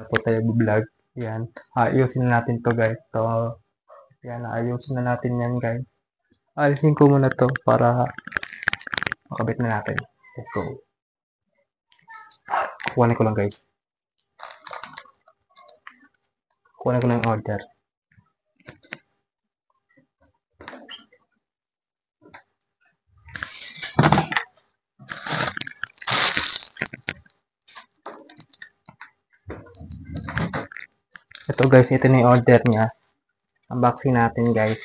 po tayo vlog. Yan. Ayusin na natin to guys. So, yan. Ayusin na natin yan guys. Alisin ko muna to para makabit na natin. Let's go. Kuhanin ko lang guys. Kuhanin ko lang yung order. Ito guys, ito na yung order niya. Unboxing natin guys.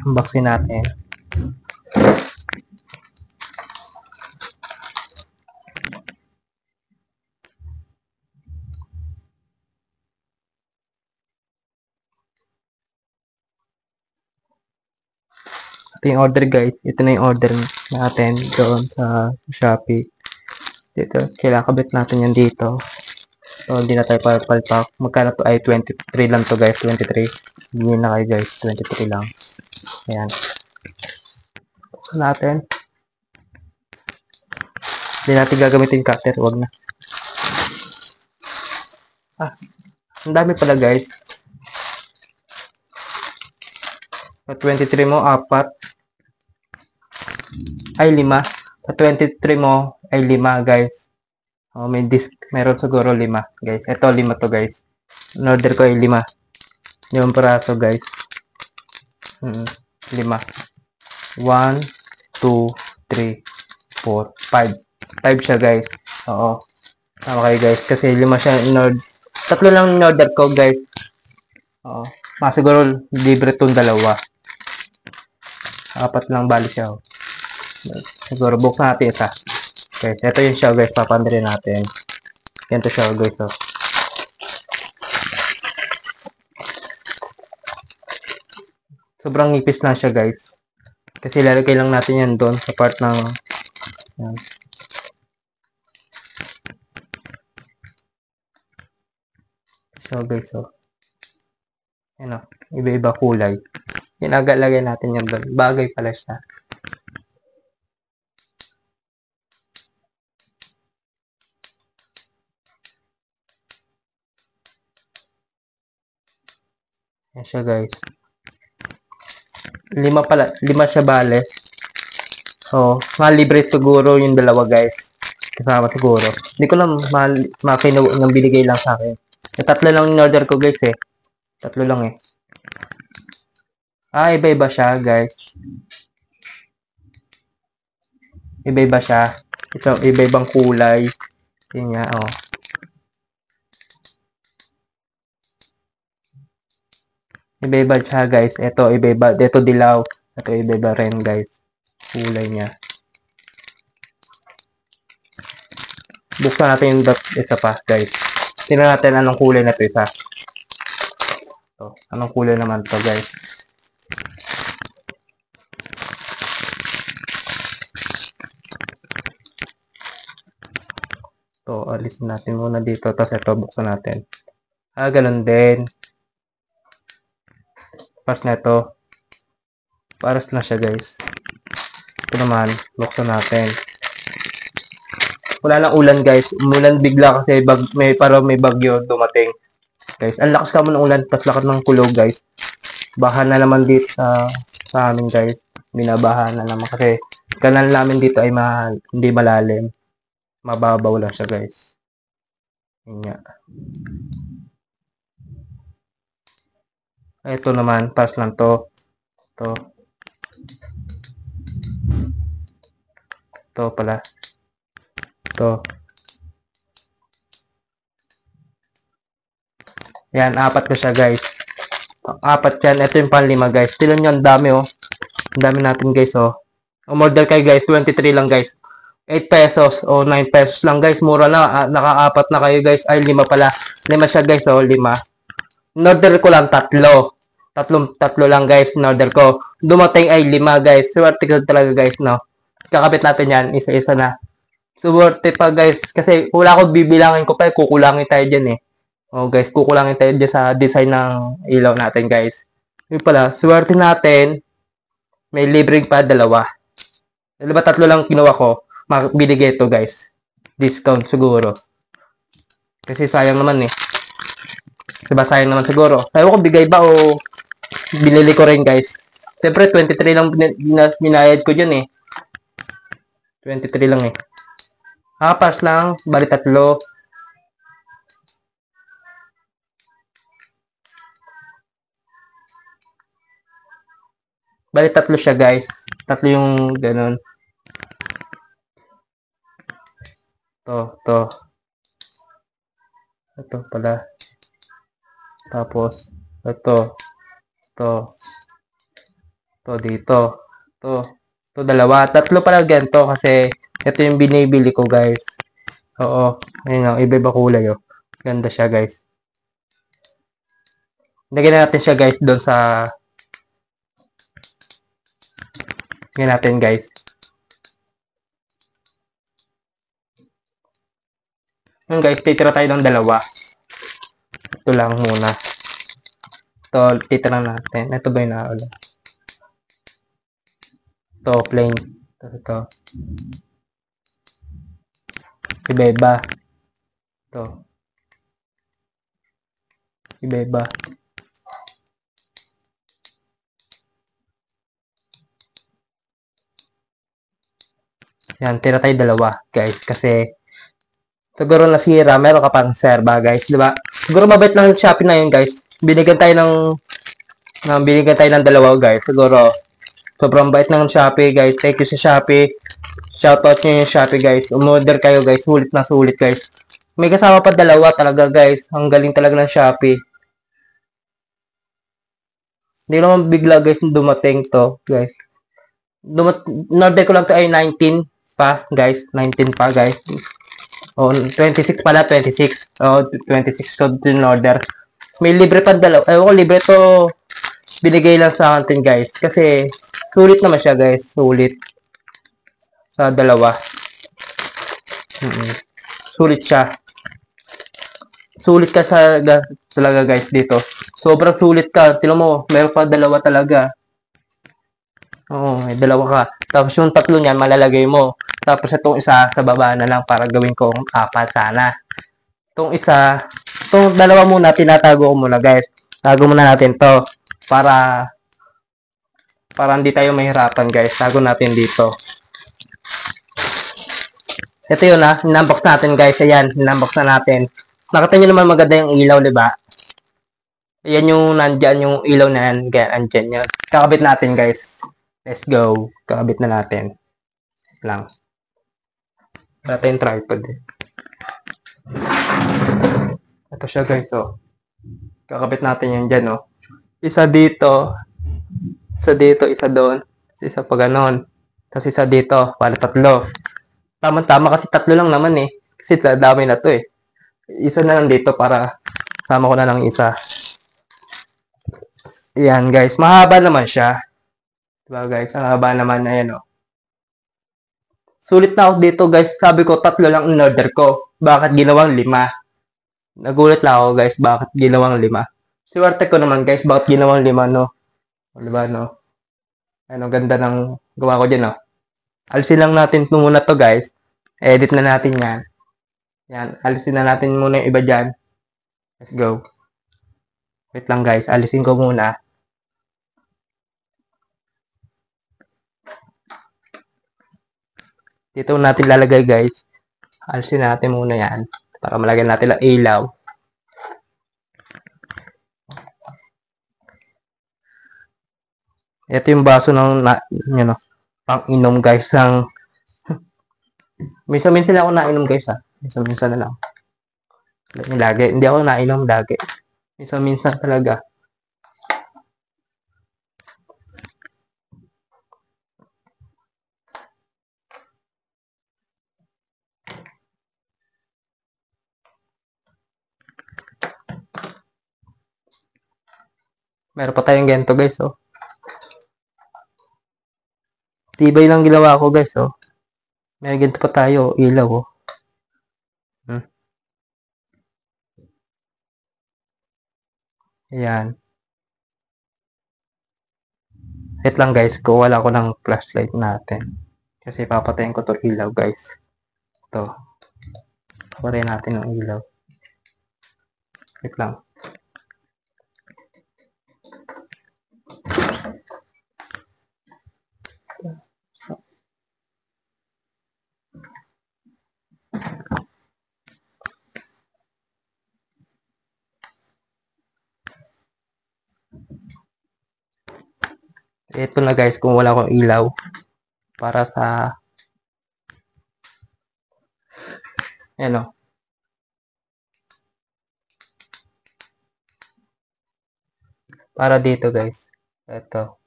Unboxing natin. Ito yung order guys. Ito na yung order natin doon sa Shopee. Dito, kailangan kabit natin yan dito. So, hindi na tayo palpak. Magkano to ay 23 lang to guys. 23. Hindi na kayo guys. 23 lang. Ayan. Buksan natin. Hindi natin gagamitin cutter. Huwag na. Ang dami pala guys. Sa 23 mo, 4. Ay, 5. Sa 23 mo, ay 5 guys. Oh, may disc. Meron siguro 5 guys. Ito, 5 to guys. In-order ko ay 5. 5 piraso guys. 5. 1, 2, 3, 4, 5. 5 siya guys. Oo. Tama kayo guys. Kasi 5 siya in-order. 3 lang in-order ko guys. Oo. Siguro libre itong 2. 4 lang bali siya. Oh. Siguro buksan natin isa. Okay, ito yung siya guys. Papandarin natin. Ganito siya guys. Oh. Sobrang nipis lang siya guys. Kasi lalagay lang natin yan doon sa part ng yan. So guys, oh. Yan oh. Iba-iba kulay. Lagay natin yan doon. Bagay pala siya. Yan siya guys. 5 pala. 5 siya bale. So, libre siguro yung 2 guys. Kasama siguro. Hindi ko lang makino ng binigay lang sa akin. 3 lang in order ko guys eh. 3 lang eh. Iba-iba siya guys. Iba-iba siya. Iba-ibang kulay. Yun nga, oh. Iba-iba siya guys. Ito iba-iba. Ito dilaw. Ito iba-iba rin guys. Kulay niya. Buksan natin yung isa pa guys. Tingnan natin anong kulay na ito isa. So, anong kulay naman to guys. So, alisin natin muna dito. Tapos ito, buksan natin. Ganun din. Paras na ito. Paras na siya guys. Ito naman, buksan natin. Wala lang ulan guys. Umulan bigla kasi may bagyo dumating. Guys, ang lakas ka mo ng ulan. Tapos lakas ng kulog guys. Baha na naman dito sa amin guys. Binabaha na naman kasi kanal namin dito ay hindi malalim. Mababaw lang siya guys. Yun nga. Ito naman, pass lang to. Ito pala. Ito. Yan, 4 na siya guys. 4 yan. Ito yung pan-5 guys. Tilan nyo, ang dami oh. Ang dami natin guys oh. Umorder kayo guys, 23 lang guys. 8 pesos o 9 pesos lang guys. Mura na. Naka-4 na kayo guys. Ay, 5 pala. 5 siya guys oh, 5. In-order ko lang 3. Tatlo lang guys in-order ko. Dumating ay 5 guys. Swerte ko talaga guys no. Kakabit natin yan. Isa-isa na. Swerte pa guys. Kasi wala ko bibilangin ko pa. Kukulangin tayo dyan eh. Oh guys, kukulangin tayo dyan sa design ng ilaw natin guys. Yun pala, swerte natin, may libreng pa dalawa. Diba tatlo lang kinuha ko, binigay ito guys. Discount siguro. Kasi sayang naman eh. Diba sayang naman siguro. Sabi ko bigay ba o binili ko rin guys. Siyempre 23 lang binayad ko dyan eh. 23 lang eh. Pass lang, bali tatlo. Bali tatlo siya guys. Tatlo yung ganun. To. Ito pala. Tapos, ito. To dito. To dalawa. Tatlo pala ganito kasi ito yung binibili ko guys. Oo. Ayun nga, iba-iba kulay oh. Ganda siya guys. Lagyan natin siya guys doon sa lagyan natin guys. Yun guys, titira tayo ng dalawa. Ito lang muna. Ito, titira natin. Ito ba yung naula? Ito, plain. Ito. Iba-iba. Ito. Iba-iba. Yan, tira tayo dalawa, guys. Kasi, siguro nasira, meron ka pang serba, guys. Diba? Siguro mabait lang yung Shopee na yun, guys. Binigyan tayo ng dalawa, guys. Siguro, sobrang bait ng Shopee, guys. Thank you sa Shopee. Shoutout nyo yung Shopee, guys. Umorder kayo, guys. Sulit na sulit, guys. May kasama pa dalawa talaga, guys. Ang galing talaga ng Shopee. Hindi naman bigla, guys, dumating to, guys. Order ko lang to ay 19 pa, guys. 19 pa, guys. O, 26 pala, 26. O, 26 ko din order. May libre pa dalawa. Ewan ko, libre to. Binigay lang sa akin, guys. Kasi, sulit naman siya, guys. Sulit. Sa dalawa. Sulit siya. Sulit ka talaga, guys, dito. Sobrang sulit ka. Tilo mo, meron pa dalawa talaga. Oo, may dalawa ka. Tapos yung tatlo niyan, malalagay mo. Tapos itong isa sa baba na lang para gawin kong apat sana. Itong dalawa muna, tinatago ko muna guys. Tago muna natin to para hindi tayo mahirapan guys. Tago natin dito. Ito yun ha, in-unbox natin guys. Ayan, in-unbox na natin. Nakita nyo naman maganda yung ilaw, diba? Ayan yung nandyan yung ilaw na yan. Andyan yun. Kakabit natin guys. Let's go. Kakabit na natin. Lang. Wala tayong tripod eh. Ito siya guys oh. Kakabit natin yan dyan oh. Isa dito. Isa dito, isa doon. Isa pa ganon. Tapos isa dito. Para tatlo. Tama-tama kasi tatlo lang naman eh. Kasi dami na to eh. Isa na lang dito para sama ko na lang isa. Ayan guys. Mahaba naman siya. Diba guys? Ang haba naman. Ayan oh. Sulit na ako dito guys. Sabi ko tatlo lang in order ko. Bakit ginawang 5? Nagulat lang ako guys. Bakit ginawang 5? Swerte ko naman guys. Bakit ginawang 5 no? Diba no? Ano ganda ng gawa ko dyan no? Alisin lang natin muna to guys. Edit na natin yan. Yan. Alisin na natin muna yung iba dyan. Let's go. Wait lang guys. Alisin ko muna. Dito natin lalagay guys. Alisin natin muna yan. Para malagyan natin ang ilaw. Ito yung baso ng pang inom guys. Minsan-minsan ako nainom guys ha. Minsan-minsan na lang. Lagi. Hindi ako nainom lagi. Minsan-minsan talaga. Meron pa tayong ganito guys oh. Tibay lang ginawa ko guys oh. May ganito pa tayo ilaw oh. Ayan. Wait lang guys, kuwala ko ng flashlight natin. Kasi papatayin ko to ilaw guys. Ito. Patayin natin ng ilaw. Wait lang. Ito na guys, kung wala akong ilaw. Para sa... Ayan o. Para dito guys. Ito.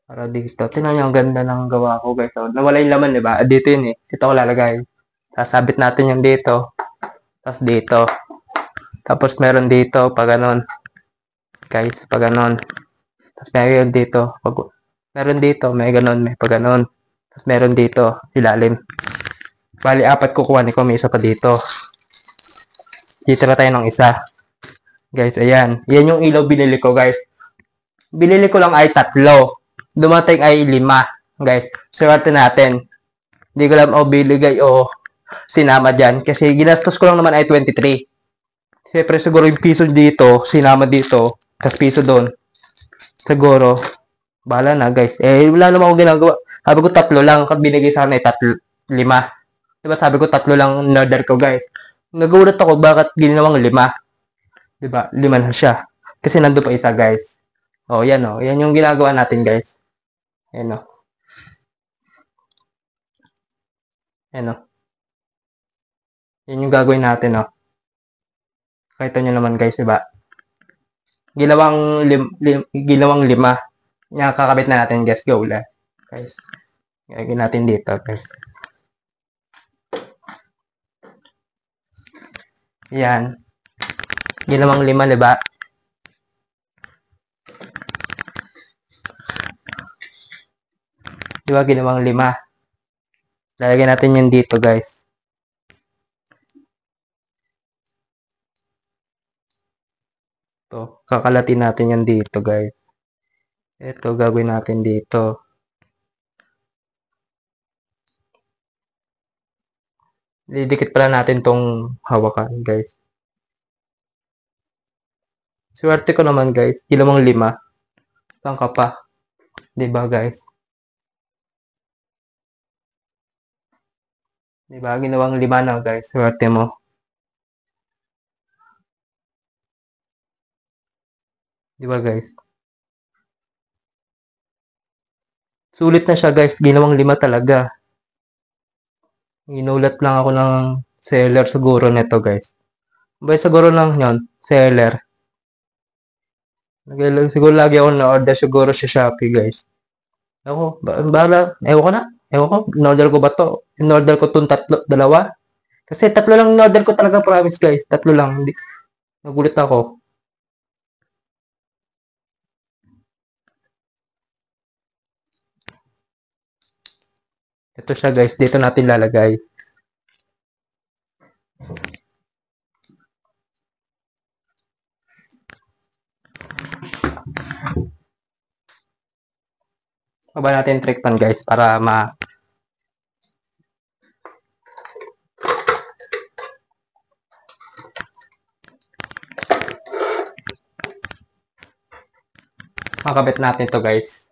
Para dito. Tingnan nyo, ang ganda ng gawa ko guys. So, nawala yung laman, diba? Dito yun eh. Dito ko lalagay. Sasabit natin yung dito. Tapos dito. Tapos meron dito, pag ganon. Guys, pag ganon. Tapos meron dito. Pag, meron dito, may ganon, may pag ganon. Tapos meron dito, ilalim. Bali, 4 kukuha ko. May isa pa dito. Dito na tayo ng isa. Guys, ayan. Yan yung ilaw binili ko, guys. Binili ko lang ay 3. Dumating ay 5. Guys, swerte natin. Hindi ko alam o biligay o sinama dyan. Kasi ginastos ko lang naman ay 23. Siyempre, siguro yung piso dito, sinama dito. Tapos piso doon. Siguro, bahala na, guys. Eh, wala naman akong ginagawa. Sabi ko 3 lang. Binigay sa akin ay 5. Diba, sabi ko 3 lang in-order ko, guys. Nagulat ako, bakit ginawang 5? Diba, 5 na siya. Kasi nandun pa isa, guys. O, yan o. Yan yung ginagawa natin, guys. Yan o. Yan o. Yan yung gagawin natin, o. Kahit nyo naman, guys, diba? Ginawang 5. Yan, kakabit na natin, guys. Go, guys. Gagawin natin dito, guys. Yan. Ginawang 5, diba? Diba, ginawang 5. Lalagyan natin yun dito, guys. Ito, kakalatin natin yan dito, guys. Ito, gagawin natin dito. Didikit pala natin tong hawakan, guys. Swerte ko naman, guys. Ginawang 5. Saan ka pa? Diba, guys? Diba, ginawang 5 na, guys. Swerte mo. Diba, guys? Sulit na siya, guys. Ginawang 5 talaga. Inulat lang ako ng seller siguro nito, guys. Bay, siguro lang yon seller. Siguro lagi ako na-order siguro sa Shopee, guys. Ako, bahala. Ewan ko na. Ewan ko, in-order ko ba to? In-order ko itong 2. Kasi 3 lang in-order ko talaga, promise, guys. 3 lang. Nagulit ako. Ito siya, guys. Dito natin lalagay. Baba natin trick pan, guys, para makabit natin to, guys.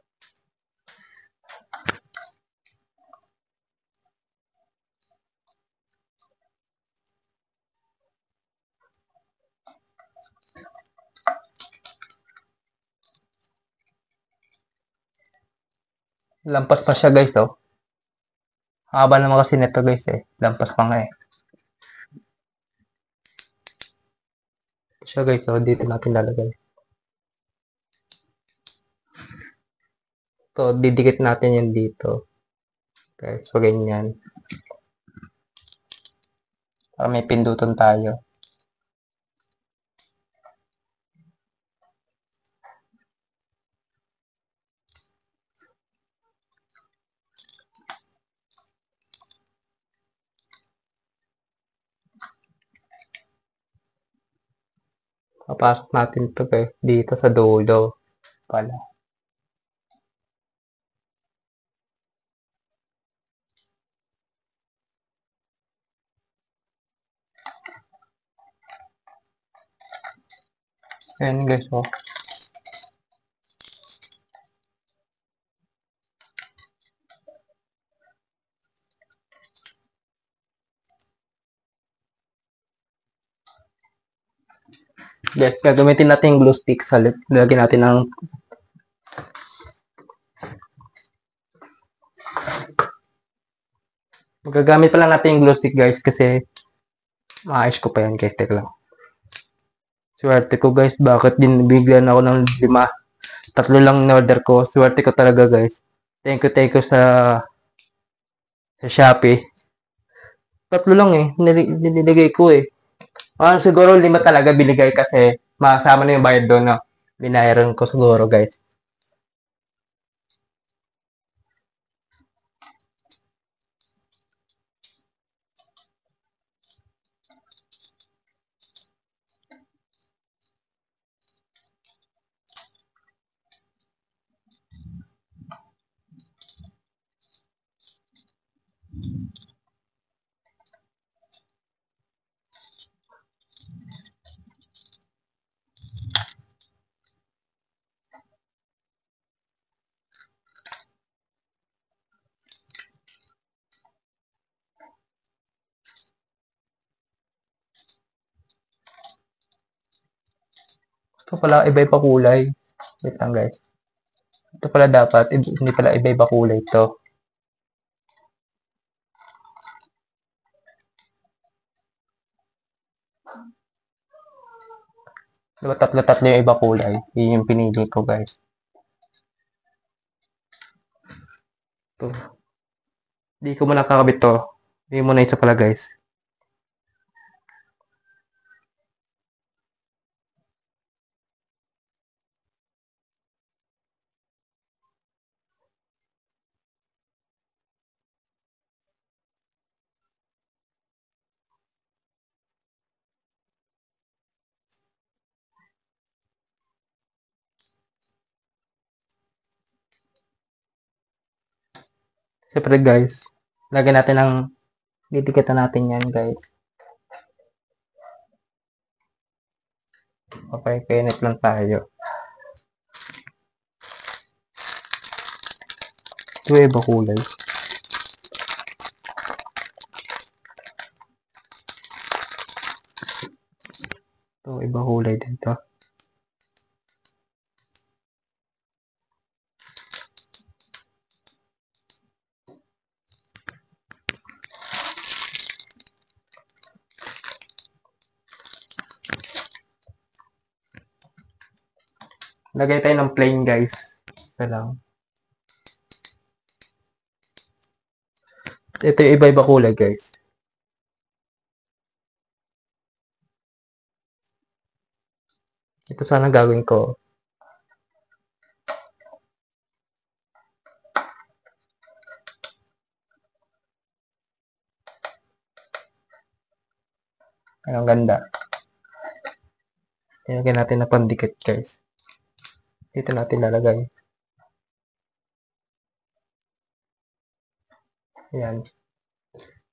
Lampas pa siya, guys, oh. Haba naman kasi nito, guys, eh. Lampas pa nga, eh. Ito siya, guys, oh. Dito natin lalagay. Ito, didikit natin yan dito. Guys, so ganyan. Para may pindutan tayo. Papasok natin to, guys, dito sa dulo. Pala. Ayan guys, oh. Guys, gagamitin natin yung glue stick sa lagyan natin ng gagamit pa lang natin yung glue stick guys kasi maayos ko pa yan guys. Teka lang. Swerte ko guys, bakit din bigyan ako ng 5? Tatlo lang in-order ko. Swerte ko talaga guys. Thank you sa Shopee. Tatlo lang eh, niligay ko eh. Siguro 5 talaga binigay kasi masama na yung bayad doon na binayaran ko siguro guys. Ito pala iba-iba kulay. Wait lang guys. Ito pala dapat, hindi pala iba-iba kulay ito. Diba tatlo-tatlo yung iba kulay? Yun yung pinili ko guys. Ito. Hindi ko muna kakabit to. Hindi mo na isa pala guys. Siyempre guys, lagyan natin ng didikatan natin yan guys. Papay-penit lang tayo. Ito iba kulay. Ito iba kulay dito. Lagay tayo ng plain guys. Ito lang. Ito yung iba-iba kulay guys. Ito sana gagawin ko. Ay, ang ganda. Ilagay natin na pandikit guys. Dito natin lalagay. Ayan.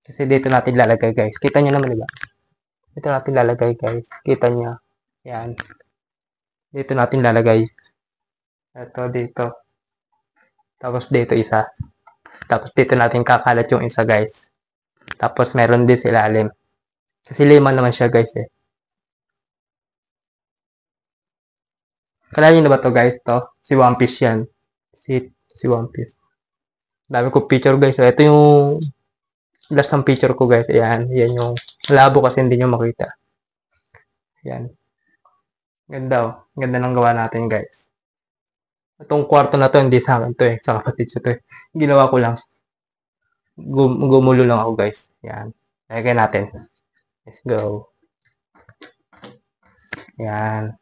Kasi dito natin lalagay guys. Kita nyo naman diba? Dito natin lalagay guys. Kita nyo. Ayan. Dito natin lalagay. Ito dito. Tapos dito isa. Tapos dito natin kakalat yung isa guys. Tapos meron din sa ilalim. Kasi 5 naman siya guys eh. Kalala nyo na ba to guys? To? Si One Piece yan. Si One Piece. Dami ko picture guys. So, ito yung last ng picture ko guys. Ayan. Yan yung labo kasi hindi nyo makita. Ayan. Ganda oh. Ganda ng gawa natin guys. Itong kwarto na to hindi sa akin to eh. Sa kapatid ko to eh. Ginawa ko lang. Gumulo lang ako guys. Ayan. Lagyan natin. Let's go. Ayan.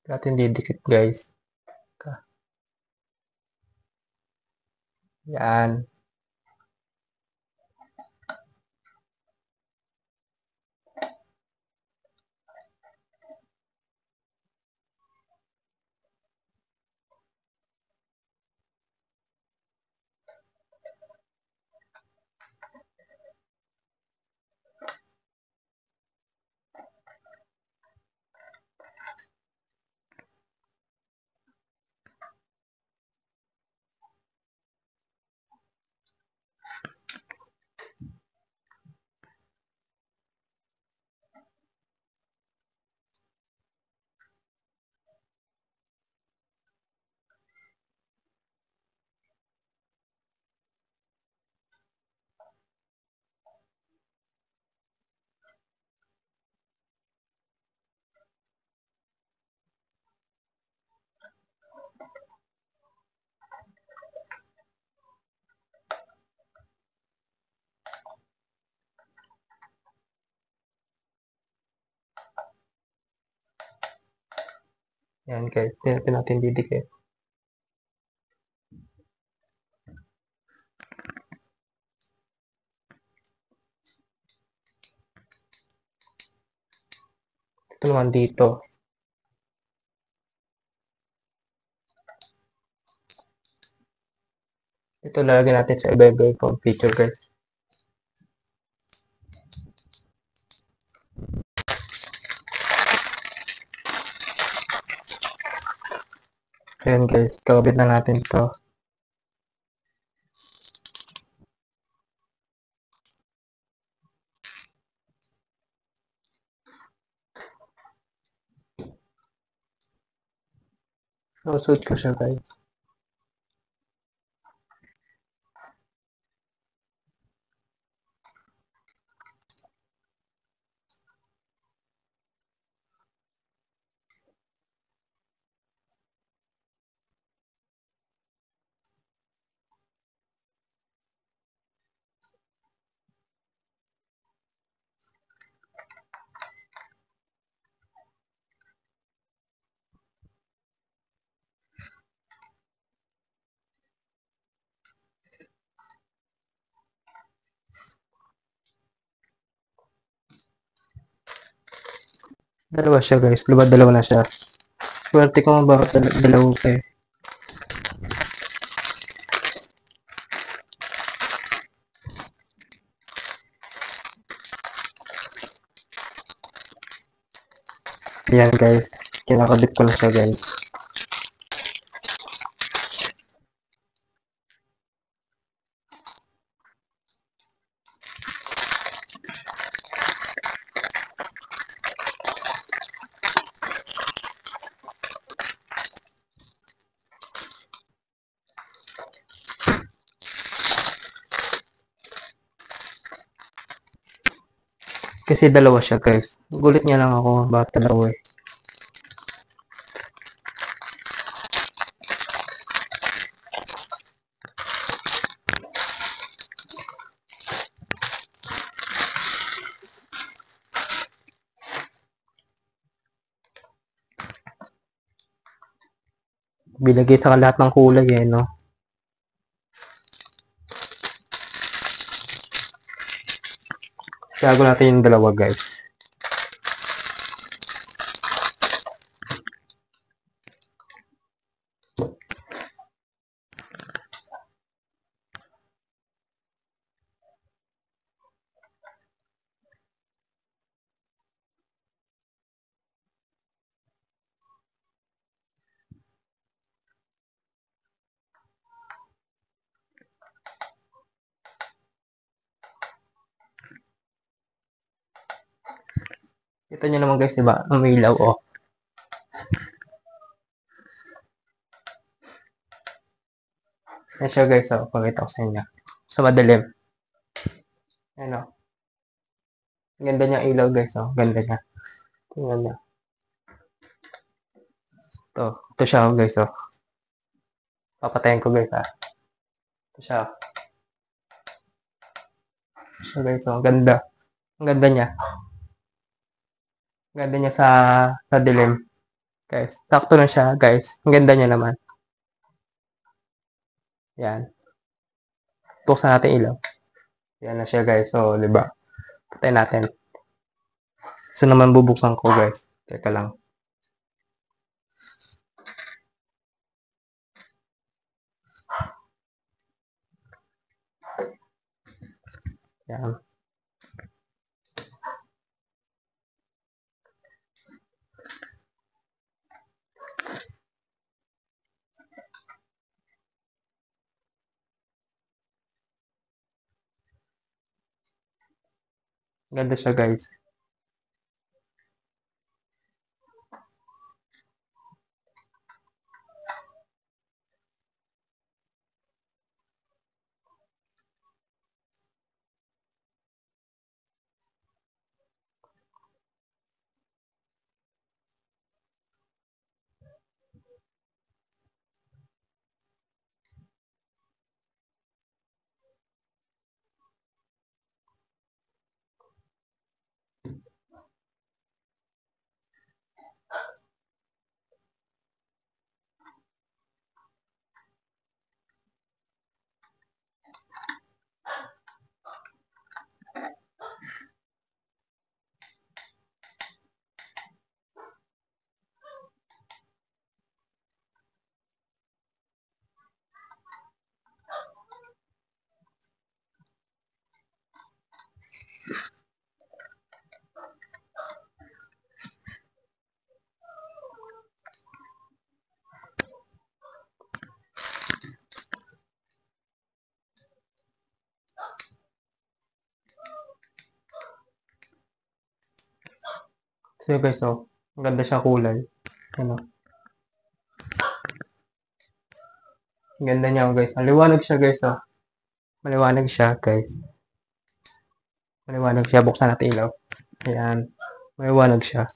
Natin didikit guys. Yan. Yan guys, hindi natin didikit. Ito naman dito. Ito lalagyan natin sa iba-iba pang feature guys. Ayan guys, kabit na natin ito. So, suit ko siya guys. Dalawa siya guys, dalawa na siya. Swerte ko nga bakit dalawa pa eh. Ayan guys, kinakadip ko na siya guys. Kasi dalawa siya guys. Gulit niya lang ako bakit dalawa eh. Bilagay sa lahat ng kulay eh, no? Gago natin yung dalawa guys. Kita nyo naman guys, diba? Umilaw oh. Ayan siya guys, oh. Pakita ko sa inyo. Sa madilim. Ayan oh. Ganda niya ilaw guys, oh. Ganda niya. Tingnan niya. Ito siya oh, guys, oh. Papatayin ko guys, ah. Ito siya. So guys, oh. Ganda. Ang ganda niya. Ang ganda niya sa dilim. Guys, sakto na siya guys. Ang ganda niya naman. Yan. Buksan natin ilaw. Yan na siya guys. So, di ba? Patay natin. So naman bubuksan ko guys. Teka lang. Yan. Ganda siya guys. So guys, oh, ang ganda siya kulay. Ano, ang ganda niya, oh, guys. Maliwanag siya, guys, oh. Maliwanag siya, guys. Maliwanag siya. Buksan natin ilaw. Ayan. Maliwanag siya.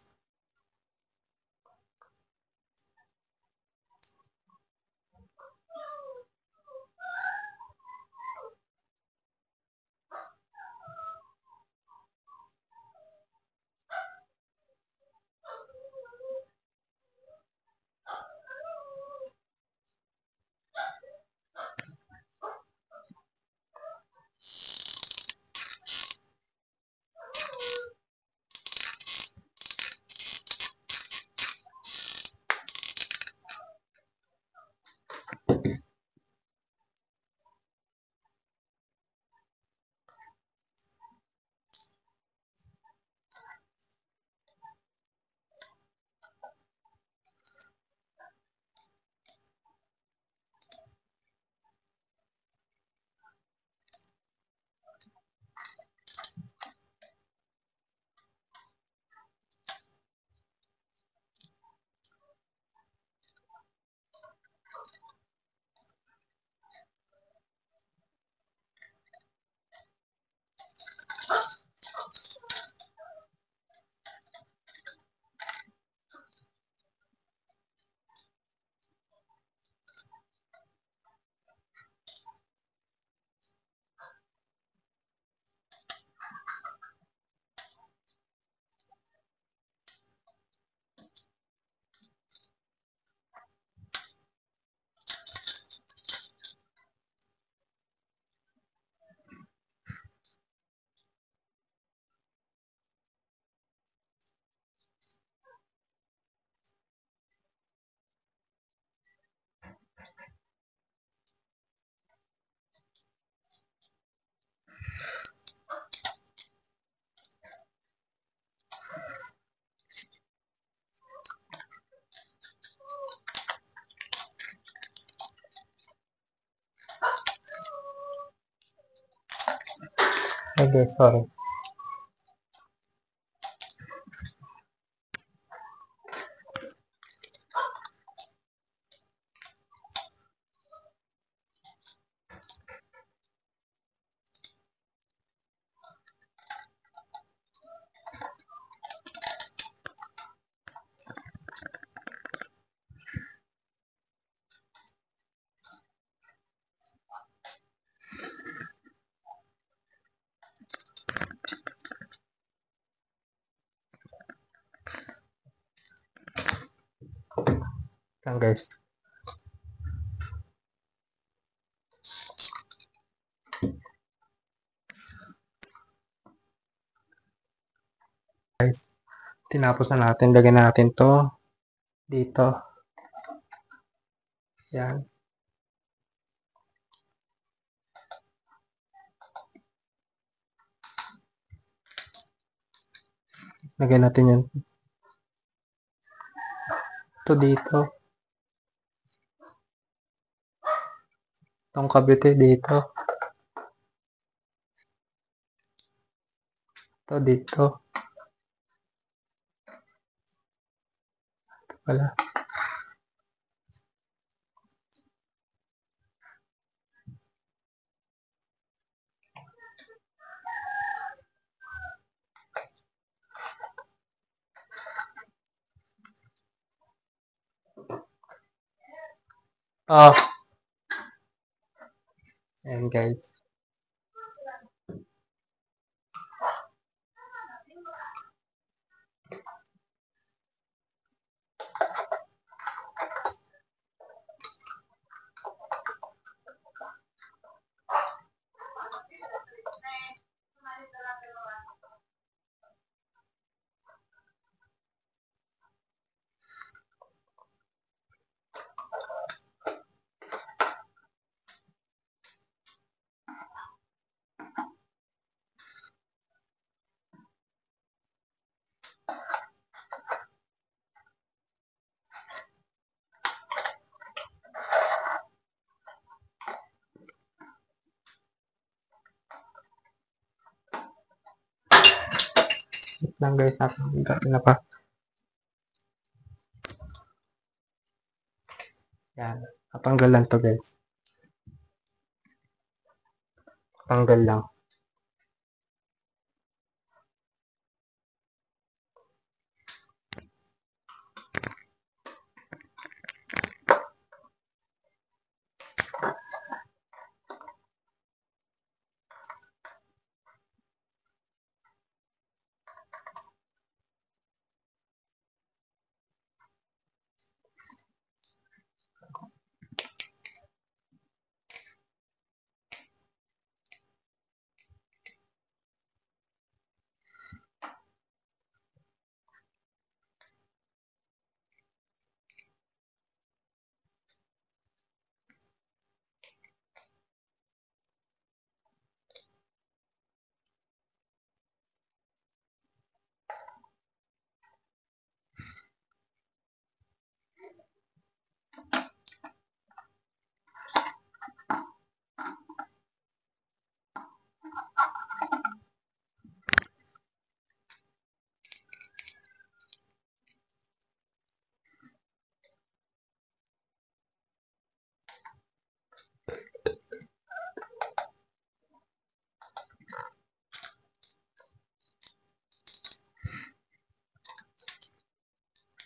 Okay, sorry. Yan, guys. Guys, tinapos na natin. Lagyan natin to dito. Yan. Lagyan natin yan. Ito dito. Itong kabite dito. Ito dito. Ito pala. Oh. Ayan, guys. Wait lang, guys. Natin na pa. Yan. Tatanggal lang to guys. Tanggal lang.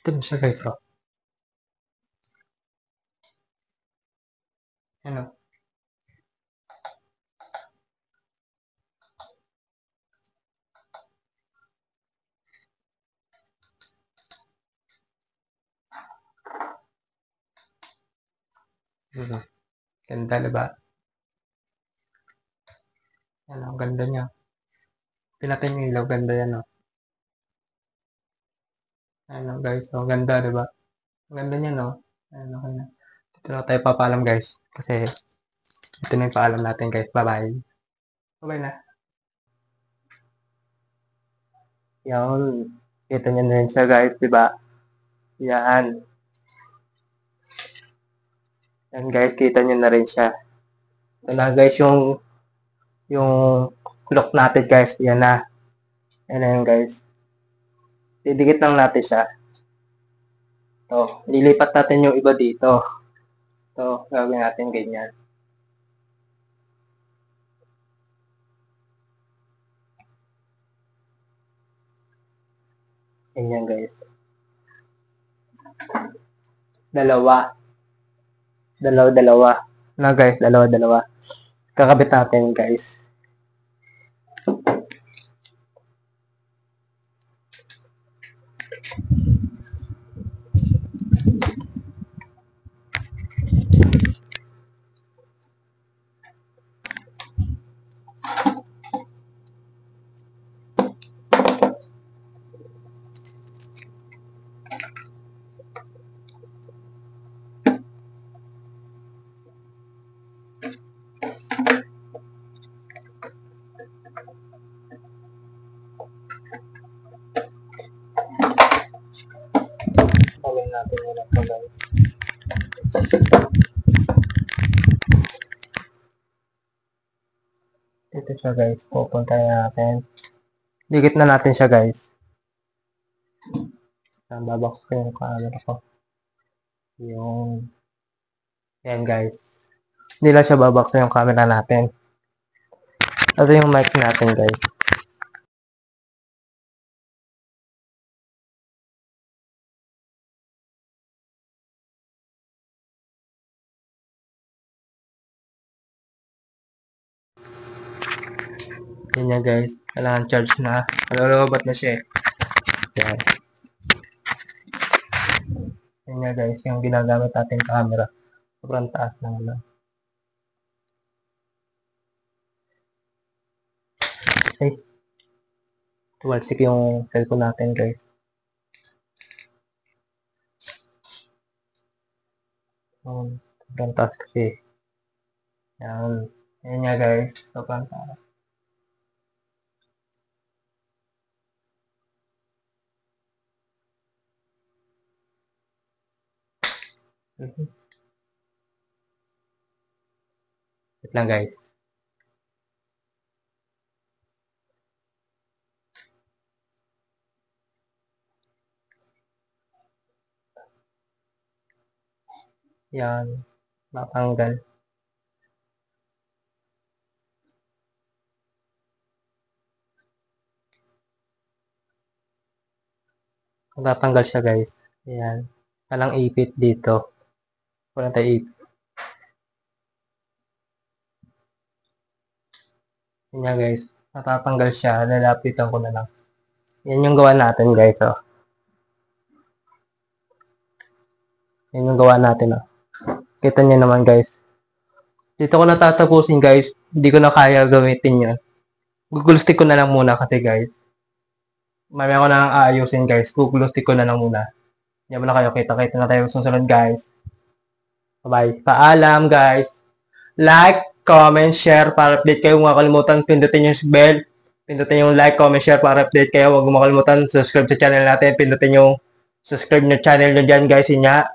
Ito na siya guys. Oh. Ano? Ganda diba? Ano, ang ganda niya. Pinatay yung ilaw, ganda yan oh. Ano guys, oh, ganda diba? Ang ganda niya no. Ano, okay na. Dito na tayo papaalam guys. Kasi ito na yung paalam natin guys. Bye bye. Bye bye na. Yan. Kita niyo na rin siya guys, diba? Yan. Yan guys, kita niyo na rin siya. Ito na guys yung lock natin guys. Yan na. Yan na yun guys. Didikit lang natin siya. Lilipat natin yung iba dito. Gagawin natin ganyan. Ganyan guys. Dalawa. Na guys, dalawa. Kakabit natin guys. Gawin natin muna ito guys. Ito siya guys. Pupunta natin. Dikit na natin siya guys. Babak ko yung camera ko. Yan guys. Hindi lang siya babaksa yung camera natin. Ito yung mic natin guys. Yan yan guys. Kailangan charge na. Malulubat na siya eh. Yan. Yan nga guys. Yung ginagamit natin camera. Sobrang taas na lang. Okay. Tumalsik yung cellphone natin guys. Sobrang taas kasi. Yan. Yan nga guys. Sobrang taas. Wait lang guys. Yan. Natanggal. Natanggal siya guys. Yan. Walang ipit dito. Walang tayo ipit. Yan guys. Natatanggal siya. Lalapitan ko na lang. Yan yung gawa natin guys. Oh. Yan yung gawa natin. Oh. Kita nyo naman guys. Dito ko natatapusin guys. Hindi ko na kaya gamitin yan. Google stick ko na lang muna kasi guys. Mamaya ko na lang aayusin guys. Google stick ko na lang muna. Yan muna kayo. Kita-kita na tayo susunod guys. Bye-bye. Paalam guys. Like, comment, share para update kayo. Huwag makalimutan pindutin yung bell. Pindutin yung like, comment, share para update kayo. Huwag makalimutan subscribe sa channel natin. Pindutin yung subscribe na channel nyo dyan guys. Yun nga.